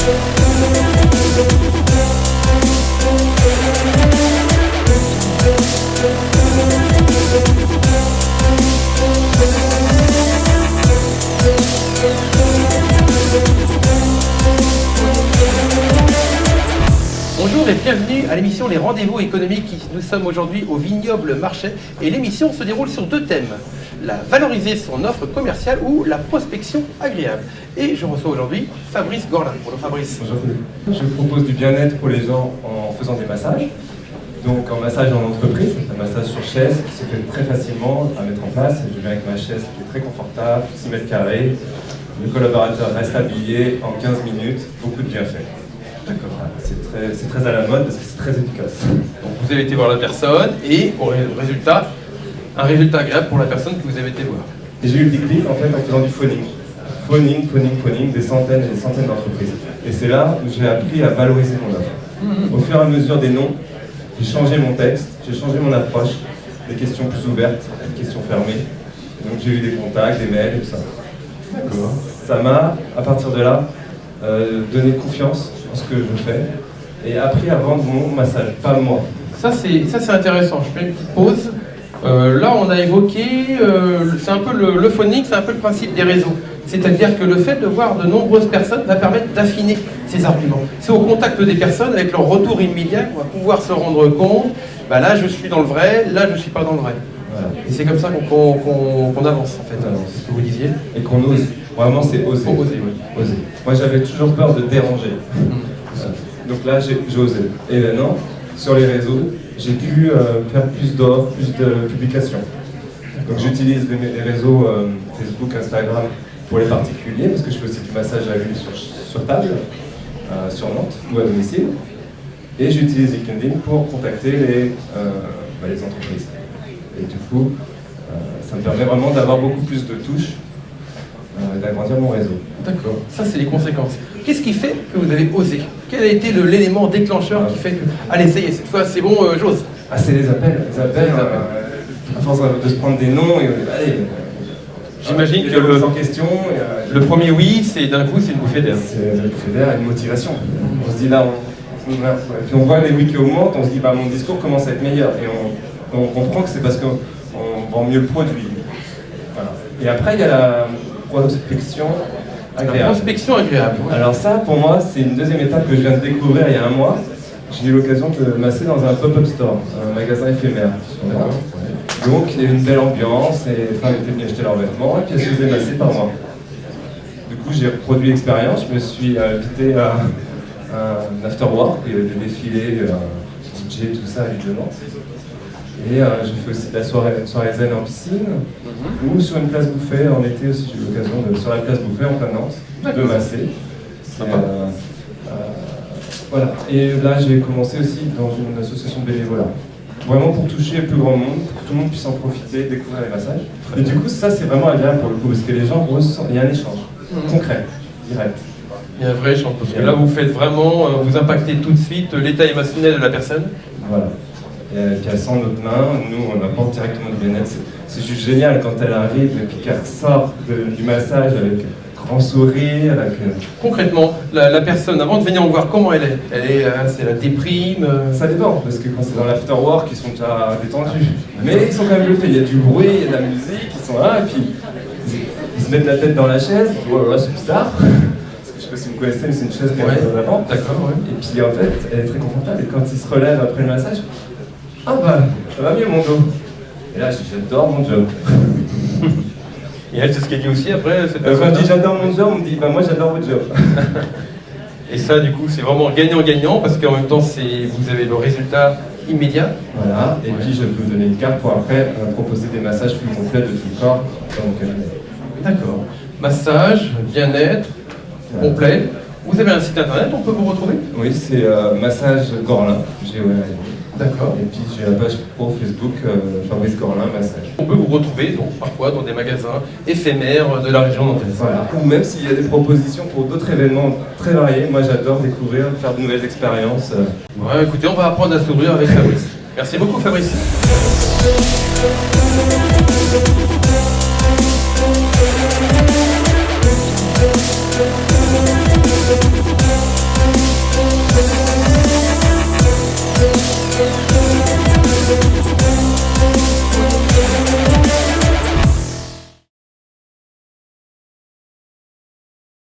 Bonjour et bienvenue à l'émission Les Rendez-vous économiques. Nous sommes aujourd'hui au Vignoble Marchais et l'émission se déroule sur deux thèmes. La valoriser son offre commerciale ou la prospection agréable. Et je reçois aujourd'hui Fabrice Gorlin. Bonjour Fabrice. Bonjour. Je propose du bien-être pour les gens en faisant des massages. Donc un massage en entreprise, un massage sur chaise qui se fait très facilement à mettre en place. Je viens avec ma chaise qui est très confortable, 6 mètres carrés. Le collaborateur reste habillé en 15 minutes, beaucoup de bienfaits. D'accord. C'est très à la mode parce que c'est très efficace. Donc vous avez été voir la personne et au résultat, un résultat agréable pour la personne que vous avez été voir. Et j'ai eu le déclic en fait en faisant du phoning. Phoning, des centaines et des centaines d'entreprises. Et c'est là où j'ai appris à valoriser mon offre. Au fur et à mesure des noms, j'ai changé mon texte, j'ai changé mon approche, des questions plus ouvertes, des questions fermées. Donc j'ai eu des contacts, des mails et tout ça. D'accord. Ça m'a, à partir de là, donné confiance en ce que je fais et appris à vendre mon massage, pas moi. Ça c'est intéressant, je fais une petite pause. Là on a évoqué, c'est un peu le phoning, c'est un peu le principe des réseaux. C'est-à-dire que le fait de voir de nombreuses personnes va permettre d'affiner ses arguments. C'est au contact des personnes, avec leur retour immédiat, qu'on va pouvoir se rendre compte, bah là je suis dans le vrai, là je ne suis pas dans le vrai. Voilà. Et c'est comme ça qu'on avance en fait, c'est ce que vous disiez. Et qu'on ose. Vraiment c'est oser. Oser, oui. Oser. Moi j'avais toujours peur de déranger. Donc là j'ai osé. Et maintenant, sur les réseaux, j'ai pu faire plus d'offres, plus de publications. Donc j'utilise les réseaux Facebook, Instagram pour les particuliers, parce que je fais aussi du massage à l'huile sur table, sur Nantes ou à domicile. Et j'utilise LinkedIn pour contacter les entreprises. Et du coup, ça me permet vraiment d'avoir beaucoup plus de touches, d'agrandir mon réseau. D'accord, ça c'est les conséquences. Qu'est-ce qui fait que vous avez osé? Quel a été l'élément déclencheur qui fait que, allez, ça y est, cette fois c'est bon, j'ose? Ah, c'est les appels. À force de se prendre des noms, et allez. J'imagine que le premier oui, c'est d'un coup, c'est une bouffée d'air. C'est une bouffée d'air et une motivation. On se dit là, puis on voit les oui qui augmentent, on se dit bah mon discours commence à être meilleur. Et on comprend que c'est parce qu'on vend mieux le produit. Voilà. Et après, il y a la prospection agréable. La prospection agréable. Ouais. Alors ça, pour moi, c'est une deuxième étape que je viens de découvrir il y a un mois. J'ai eu l'occasion de masser dans un pop-up store, un magasin éphémère. Donc il y a une belle ambiance, et les femmes étaient venues acheter leurs vêtements, et puis elles se faisaient masser par moi. Du coup, j'ai reproduit l'expérience, je me suis invité à un afterwork, il y avait des défilés, DJ, tout ça à l'île de Nantes. Et j'ai fait aussi de la soirée zen en piscine, ou sur une place bouffée, en été aussi j'ai eu l'occasion de, sur la place bouffée en plein Nantes, de masser. Voilà. Et là j'ai commencé aussi dans une association de bénévolat. Vraiment pour toucher le plus grand monde, pour que tout le monde puisse en profiter, découvrir les massages. Et du coup ça c'est vraiment agréable pour le coup, parce que les gens ressentent, il y a un échange concret, direct. Il y a un vrai échange, parce que là vous faites vraiment, vous impactez tout de suite l'état émotionnel de la personne. Voilà. Et puis elle sent notre main, nous on apporte directement du bien-être. C'est juste génial quand elle arrive et puis qu'elle sort du massage avec grand sourire. Concrètement, la personne, avant de venir en voir, comment elle est? C'est la déprime? Ça dépend, parce que quand c'est dans l'afterwork, ils sont déjà détendus. Mais ils sont quand même bluffés, il y a du bruit, il y a de la musique, ils sont là, et puis ils se mettent la tête dans la chaise, oh là là, c'est bizarre. Je sais pas si vous connaissez, mais c'est une chaise qui est en avant. D'accord, ouais. Et puis en fait, elle est très confortable, et quand ils se relèvent après le massage, ah bah, ça va mieux mon dos. Et là, j'adore mon job. Et elle, c'est ce qu'elle dit aussi après quand je dis j'adore mon job, on me dit bah moi j'adore votre job. Et ça du coup c'est vraiment gagnant-gagnant parce qu'en même temps vous avez le résultat immédiat. Voilà, et puis je peux vous donner une carte pour après proposer des massages plus complets de tout le corps dans mon cabinet. D'accord. Massage, bien-être, complet. Vous avez un site internet, on peut vous retrouver? Oui, c'est Massage Gorlin, D'accord. Et puis j'ai la page pro Facebook Fabrice Gorlin Massage. On peut vous retrouver donc parfois dans des magasins éphémères de la région nantaise. Voilà. Ou même s'il y a des propositions pour d'autres événements très variés, moi j'adore découvrir, faire de nouvelles expériences. Ouais, écoutez, on va apprendre à sourire avec Fabrice. Merci beaucoup Fabrice.